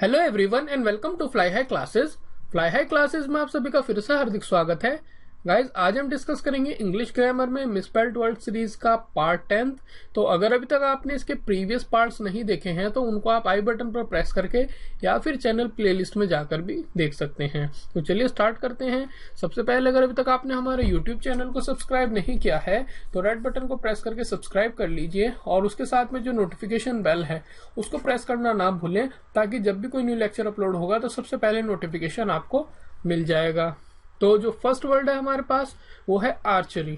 Hello everyone and welcome to Fly High classes. Fly High classes में आप सभी का फिर से हार्दिक स्वागत है। गाइज, आज हम डिस्कस करेंगे इंग्लिश ग्रामर में मिसस्पेल्ड वर्ड सीरीज का पार्ट 10। तो अगर अभी तक आपने इसके प्रीवियस पार्ट्स नहीं देखे हैं तो उनको आप आई बटन पर प्रेस करके या फिर चैनल प्लेलिस्ट में जाकर भी देख सकते हैं। तो चलिए स्टार्ट करते हैं। सबसे पहले अगर अभी तक आपने हमारे यूट्यूब चैनल को सब्सक्राइब नहीं किया है तो रेड बटन को प्रेस करके सब्सक्राइब कर लीजिए और उसके साथ में जो नोटिफिकेशन बेल है उसको प्रेस करना ना भूलें, ताकि जब भी कोई न्यू लेक्चर अपलोड होगा तो सबसे पहले नोटिफिकेशन आपको मिल जाएगा। तो जो फर्स्ट वर्ड है हमारे पास वो है आर्चरी।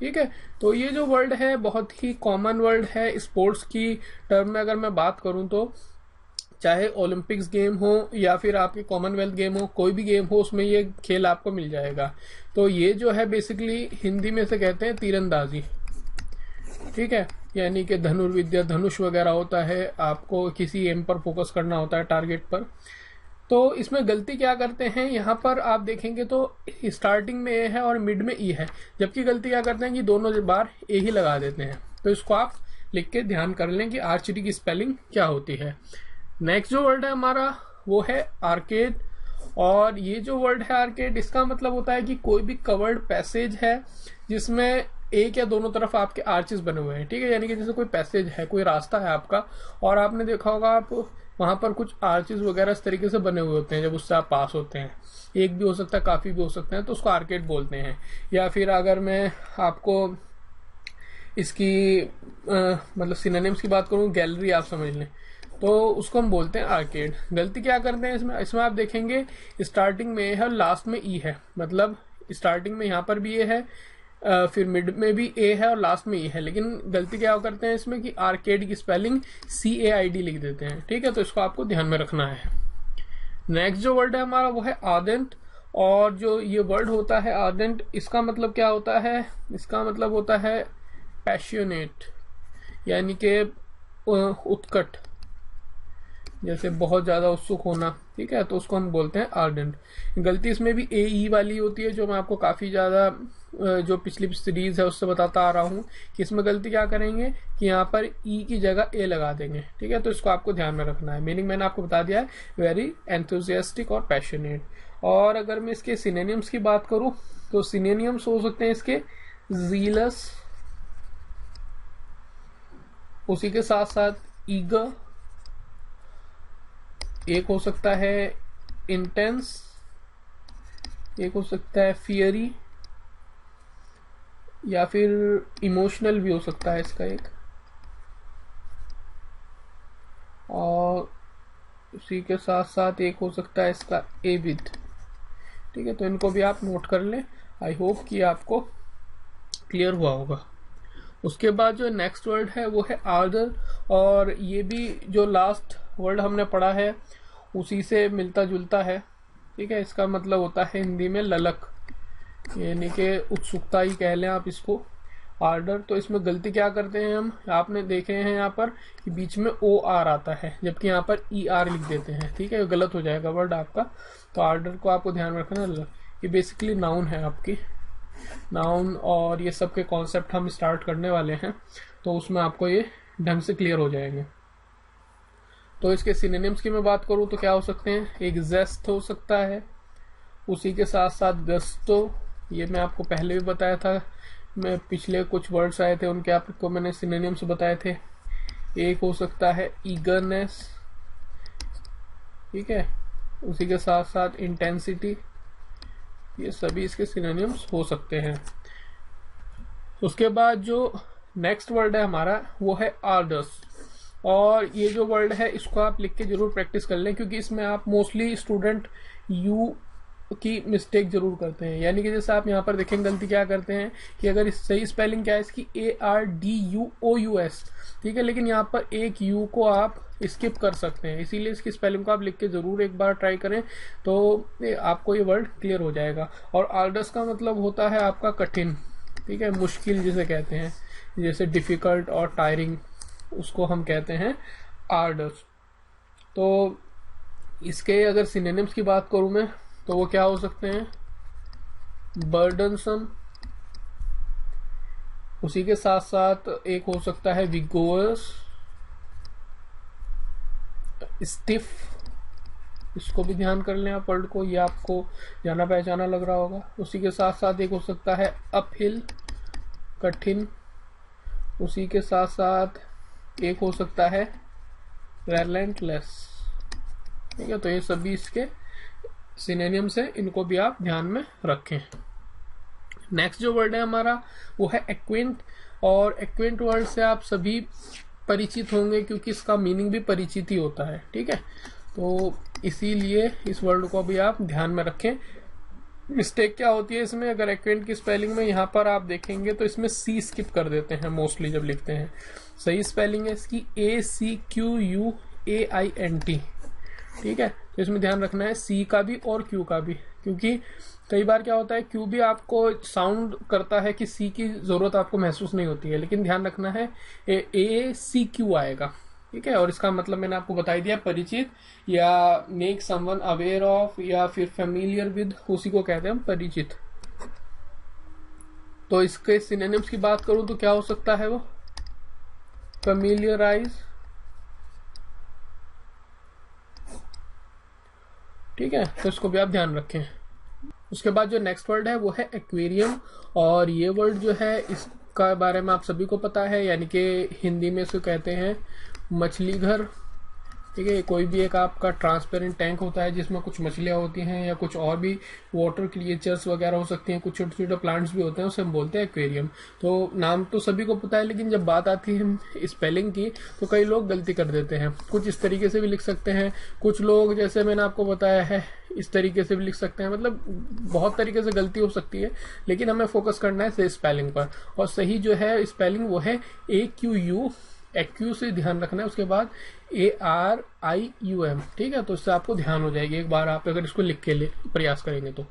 ठीक है, तो ये जो वर्ड है बहुत ही कॉमन वर्ड है स्पोर्ट्स की टर्म में। अगर मैं बात करूं तो चाहे ओलंपिक्स गेम हो या फिर आपके कॉमनवेल्थ गेम हो, कोई भी गेम हो उसमें ये खेल आपको मिल जाएगा। तो ये जो है बेसिकली हिंदी में से कहते हैं तीरंदाजी। ठीक है, यानी कि धनुर्विद्या, धनुष वगैरह होता है, आपको किसी एम पर फोकस करना होता है, टारगेट पर। तो इसमें गलती क्या करते हैं, यहाँ पर आप देखेंगे तो स्टार्टिंग में ए है और मिड में ई है, जबकि गलती क्या करते हैं कि दोनों बार ए ही लगा देते हैं। तो इसको आप लिख के ध्यान कर लें कि आर्चरी की स्पेलिंग क्या होती है। नेक्स्ट जो वर्ड है हमारा वो है आर्केड। और ये जो वर्ड है आर्केड, इसका मतलब होता है कि कोई भी कवर्ड पैसेज है जिसमें एक या दोनों तरफ आपके आर्चेस बने हुए हैं। ठीक है, यानी कि जैसे कोई पैसेज है, कोई रास्ता है आपका और आपने देखा होगा आप वहां पर कुछ आर्चेस वगैरह इस तरीके से बने हुए होते हैं। जब उससे आप पास होते हैं, एक भी हो सकता है, काफी भी हो सकते हैं, तो उसको आर्केड बोलते हैं। या फिर अगर मैं आपको इसकी मतलब सिनोनिम्स की बात करूं, गैलरी आप समझ लें, तो उसको हम बोलते हैं आर्केड। गलती क्या करते हैं इसमें आप देखेंगे स्टार्टिंग में है और लास्ट में ई है। मतलब स्टार्टिंग में यहाँ पर भी ए है, फिर मिड में भी ए है और लास्ट में ई है। लेकिन गलती क्या करते हैं इसमें कि आर्केड की स्पेलिंग CAID लिख देते हैं। ठीक है, तो इसको आपको ध्यान में रखना है। नेक्स्ट जो वर्ड है हमारा वो है आर्डेंट। और जो ये वर्ड होता है आर्डेंट, इसका मतलब क्या होता है, इसका मतलब होता है पैशनेट, यानी कि उत्कट, जैसे बहुत ज्यादा उत्सुक होना। ठीक है, तो उसको हम बोलते हैं आर्डेंट। गलती इसमें भी AE वाली होती है, जो मैं आपको काफी ज्यादा जो पिछली सीरीज है उससे बताता आ रहा हूं कि इसमें गलती क्या करेंगे कि यहाँ पर E की जगह A लगा देंगे। ठीक है, तो इसको आपको ध्यान में रखना है। मीनिंग मैंने आपको बता दिया है, वेरी एंथुजियास्टिक और पैशनेट। और अगर मैं इसके सिनोनिम्स की बात करूं तो सिनोनिम्स हो सकते हैं इसके जीलस, उसी के साथ साथ ईगर, एक हो सकता है इंटेंस, एक हो सकता है फियरी, या फिर इमोशनल भी हो सकता है इसका एक, और उसी के साथ साथ एक हो सकता है इसका एविड। ठीक है, तो इनको भी आप नोट कर लें। आई होप कि आपको क्लियर हुआ होगा। उसके बाद जो नेक्स्ट वर्ड है वो है आर्डर। और ये भी जो लास्ट वर्ड हमने पढ़ा है उसी से मिलता जुलता है। ठीक है, इसका मतलब होता है हिंदी में ललक, यानी कि उत्सुकता ही कह लें आप इसको। आर्डर, तो इसमें गलती क्या करते हैं हम, आपने देखे हैं यहाँ पर कि बीच में OR आता है, जबकि यहाँ पर ER लिख देते हैं। ठीक है, गलत हो जाएगा वर्ड आपका। तो आर्डर को आपको ध्यान रखना। ये बेसिकली नाउन है आपकी, नाउन, और ये सब के कॉन्सेप्ट हम स्टार्ट करने वाले हैं, तो उसमें आपको ये ढंग से क्लियर हो जाएंगे। तो इसके सिनोनिम्स की मैं बात करूं तो क्या हो सकते हैं, एक जेस्ट हो सकता है, उसी के साथ साथ गस्टो, ये मैं आपको पहले भी बताया था, मैं पिछले कुछ वर्ड्स आए थे उनके आपको मैंने सिनोनिम्स बताए थे। एक हो सकता है ईगरनेस, ठीक है, उसी के साथ साथ इंटेंसिटी, ये सभी इसके सिनोनिम्स हो सकते हैं। उसके बाद जो नेक्स्ट वर्ड है हमारा वो है आर्डर्स। और ये जो वर्ड है इसको आप लिख के जरूर प्रैक्टिस कर लें, क्योंकि इसमें आप मोस्टली स्टूडेंट यू की मिस्टेक जरूर करते हैं। यानी कि जैसे आप यहाँ पर देखें गलती क्या करते हैं कि अगर सही स्पेलिंग क्या है इसकी ARDUOUS। ठीक है, लेकिन यहाँ पर एक यू को आप स्किप कर सकते हैं, इसीलिए इसकी स्पेलिंग को आप लिख के जरूर एक बार ट्राई करें, तो आपको ये वर्ड क्लियर हो जाएगा। और आर्डर्स का मतलब होता है आपका कठिन, ठीक है, मुश्किल जिसे कहते हैं, जैसे डिफिकल्ट और टायरिंग, उसको हम कहते हैं आर्डर्स। तो इसके अगर सिनोनिम्स की बात करूं मैं तो वो क्या हो सकते हैं, बर्डनसम, उसी के साथ साथ एक हो सकता है विगोरस, स्टिफ, इसको भी ध्यान कर लें आप वर्ड को, ये आपको जाना पहचाना लग रहा होगा। उसी के साथ साथ एक हो सकता है अपहिल, कठिन। उसी के साथ साथ एक हो सकता है रेलेंटलेस। ठीक है, तो ये सभी इसके सिनोनिम्स हैं, इनको भी आप ध्यान में रखें। नेक्स्ट जो वर्ड है हमारा वो है एक्विंट, और एक्विंट वर्ड से आप सभी परिचित होंगे क्योंकि इसका मीनिंग भी परिचित ही होता है। ठीक है, तो इसीलिए इस वर्ड को भी आप ध्यान में रखें। मिस्टेक क्या होती है इसमें, अगर एक्वेंट की स्पेलिंग में यहाँ पर आप देखेंगे तो इसमें सी स्किप कर देते हैं मोस्टली जब लिखते हैं। सही स्पेलिंग है इसकी ACQUAINT। ठीक है, तो इसमें ध्यान रखना है सी का भी और क्यू का भी, क्योंकि कई बार क्या होता है क्यू भी आपको साउंड करता है कि सी की जरूरत आपको महसूस नहीं होती है, लेकिन ध्यान रखना है ACQ आएगा। ठीक है, और इसका मतलब मैंने आपको बता दिया, परिचित या मेक समवन अवेयर ऑफ या फिर फेमिलियर विद, उसी को कहते हैं हम परिचित। तो इसके सिनोनिम्स की बात करूं तो क्या हो सकता है वो, फेमिलियराइज। ठीक है, तो इसको भी आप ध्यान रखें। उसके बाद जो नेक्स्ट वर्ड है वो है एक्वेरियम, और ये वर्ड जो है इसका बारे में आप सभी को पता है, यानी कि हिंदी में इसे कहते हैं मछली घर। ठीक है, कोई भी एक आपका ट्रांसपेरेंट टैंक होता है जिसमें कुछ मछलियां होती हैं या कुछ और भी वाटर क्रिएचर्स वगैरह हो सकती हैं, कुछ छोटे छोटे प्लांट्स भी होते हैं, उसे हम बोलते हैं एक्वेरियम। तो नाम तो सभी को पता है, लेकिन जब बात आती है स्पेलिंग की तो कई लोग गलती कर देते हैं। कुछ इस तरीके से भी लिख सकते हैं, कुछ लोग जैसे मैंने आपको बताया है इस तरीके से भी लिख सकते हैं, मतलब बहुत तरीके से गलती हो सकती है, लेकिन हमें फोकस करना है सही स्पेलिंग पर। और सही जो है स्पेलिंग वो है AQU, एक्यू से ध्यान रखना है, उसके बाद ARIUM। ठीक है, तो इससे आपको ध्यान हो जाएगी एक बार आप अगर इसको लिख के प्रयास करेंगे तो।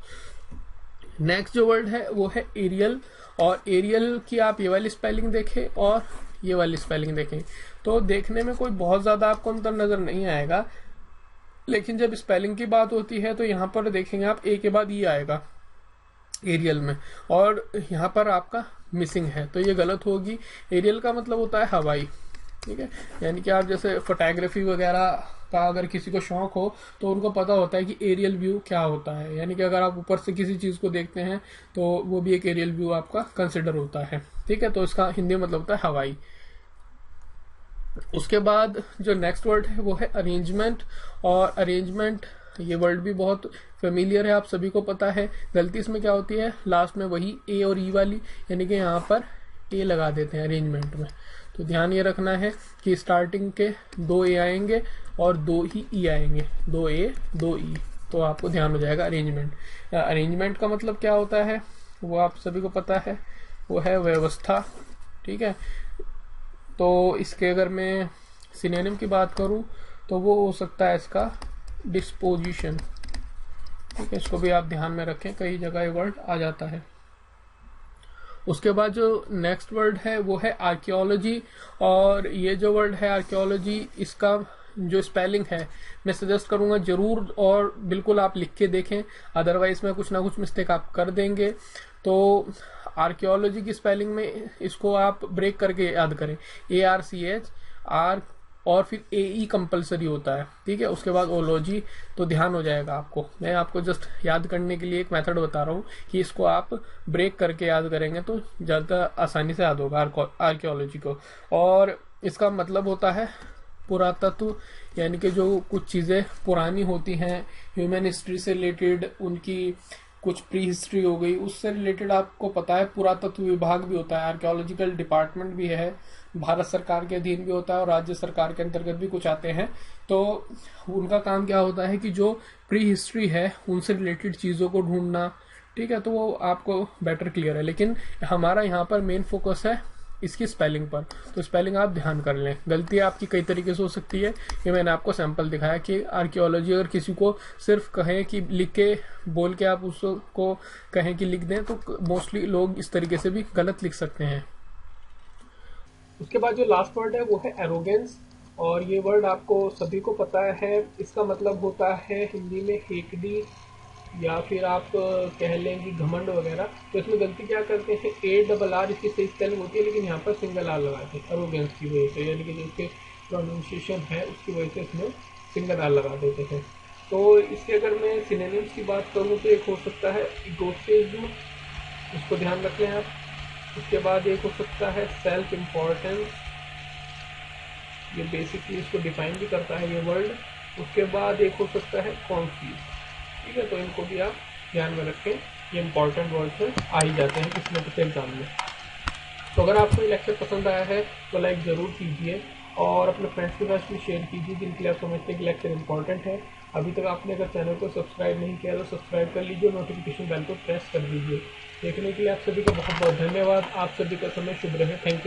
नेक्स्ट जो वर्ड है वो है एरियल, और एरियल की आप ये वाली स्पेलिंग देखें और ये वाली स्पेलिंग देखें तो देखने में कोई बहुत ज्यादा आपको अंतर नजर नहीं आएगा, लेकिन जब स्पेलिंग की बात होती है तो यहाँ पर देखेंगे आप ए के बाद ई आएगा एरियल में, और यहाँ पर आपका मिसिंग है तो ये गलत होगी। एरियल का मतलब होता है हवाई। ठीक है, यानी कि आप जैसे फोटोग्राफी वगैरह का अगर किसी को शौक हो तो उनको पता होता है कि एरियल व्यू क्या होता है, यानी कि अगर आप ऊपर से किसी चीज को देखते हैं तो वो भी एक एरियल व्यू आपका कंसिडर होता है। ठीक है, तो इसका हिंदी मतलब होता है हवाई। उसके बाद जो नेक्स्ट वर्ड है वो है अरेंजमेंट, और अरेंजमेंट ये वर्ड भी बहुत फेमिलियर है, आप सभी को पता है। गलती इसमें क्या होती है, लास्ट में वही ए और ई वाली, यानी कि यहाँ पर ए लगा देते हैं अरेंजमेंट में। तो ध्यान ये रखना है कि स्टार्टिंग के 2 ए आएंगे और 2 ही ई आएंगे, 2 ए 2 ई, तो आपको ध्यान हो जाएगा अरेंजमेंट। अरेंजमेंट का मतलब क्या होता है वो आप सभी को पता है, वो है व्यवस्था। ठीक है, तो इसके अगर मैं सिनोनिम की बात करूं तो वो हो सकता है इसका डिस्पोजिशन। ठीक है, इसको भी आप ध्यान में रखें, कई जगह ये वर्ड आ जाता है। उसके बाद जो नेक्स्ट वर्ड है वो है आर्कियोलॉजी, और ये जो वर्ड है आर्कियोलॉजी, इसका जो स्पेलिंग है मैं सजेस्ट करूंगा जरूर और बिल्कुल आप लिख के देखें, अदरवाइज में कुछ ना कुछ मिस्टेक आप कर देंगे। तो आर्कियोलॉजी की स्पेलिंग में इसको आप ब्रेक करके याद करें, ARCH और फिर AE कंपलसरी होता है। ठीक है, उसके बाद ओलॉजी, तो ध्यान हो जाएगा आपको। मैं आपको जस्ट याद करने के लिए एक मेथड बता रहा हूँ कि इसको आप ब्रेक करके याद करेंगे तो ज्यादा आसानी से याद होगा आर्कियोलॉजी को। और इसका मतलब होता है पुरातत्व, यानी कि जो कुछ चीजें पुरानी होती हैं ह्यूमन हिस्ट्री से रिलेटेड, उनकी कुछ प्री हिस्ट्री हो गई, उससे रिलेटेड आपको पता है पुरातत्व विभाग भी होता है, आर्कियोलॉजिकल डिपार्टमेंट भी है, भारत सरकार के अधीन भी होता है और राज्य सरकार के अंतर्गत भी कुछ आते हैं। तो उनका काम क्या होता है कि जो प्री हिस्ट्री है उनसे रिलेटेड चीजों को ढूंढना। ठीक है, तो वो आपको बेटर क्लियर है, लेकिन हमारा यहाँ पर मेन फोकस है इसकी स्पेलिंग पर, तो स्पेलिंग आप ध्यान कर लें। गलती आपकी कई तरीके से हो सकती है, ये मैंने आपको सैंपल दिखाया कि आर्कियोलॉजी अगर किसी को सिर्फ कहें कि लिख के बोल के आप उसको कहें कि लिख दें तो मोस्टली लोग इस तरीके से भी गलत लिख सकते हैं। उसके बाद जो लास्ट वर्ड है वो है एरोगेंस, और ये वर्ड आपको सभी को पता है, इसका मतलब होता है हिंदी में हेकड़ी या फिर आप कह लें कि घमंड वगैरह। तो इसमें गलती क्या करते हैं, ARR इसकी सही स्पेलिंग होती है, लेकिन यहाँ पर सिंगल आर लगाते हैं एरोगेंस की वजह से, यानी कि जो इसके प्रोनाउंसिएशन है उसकी वजह से इसमें सिंगल आर लगा देते हैं। तो इसके अगर मैं सिनोनिम्स की बात करूँ तो एक हो सकता है इगोइज्म, इसको ध्यान रख लें आप। उसके बाद एक हो सकता है सेल्फ इम्पोर्टेंस, ये बेसिकली इसको डिफाइन भी करता है ये वर्ड। उसके बाद एक हो सकता है कॉन्फ्यूज, ठीक है, तो इनको भी आप ध्यान में रखें, ये इंपॉर्टेंट वर्ड्स में आ ही जाते हैं किसी न किसी एग्जाम में। तो अगर आपको ये लेक्चर पसंद आया है तो लाइक ज़रूर कीजिए और अपने फ्रेंड्स के साथ भी शेयर कीजिए जिनके लिए आप समझते हैं कि लेक्चर इंपॉर्टेंट है। अभी तक आपने अगर चैनल को सब्सक्राइब नहीं किया तो सब्सक्राइब कर लीजिए, नोटिफिकेशन बेल को प्रेस कर दीजिए। देखने के लिए आप सभी का बहुत बहुत धन्यवाद। आप सभी का समय शुभ रहे। Thank you.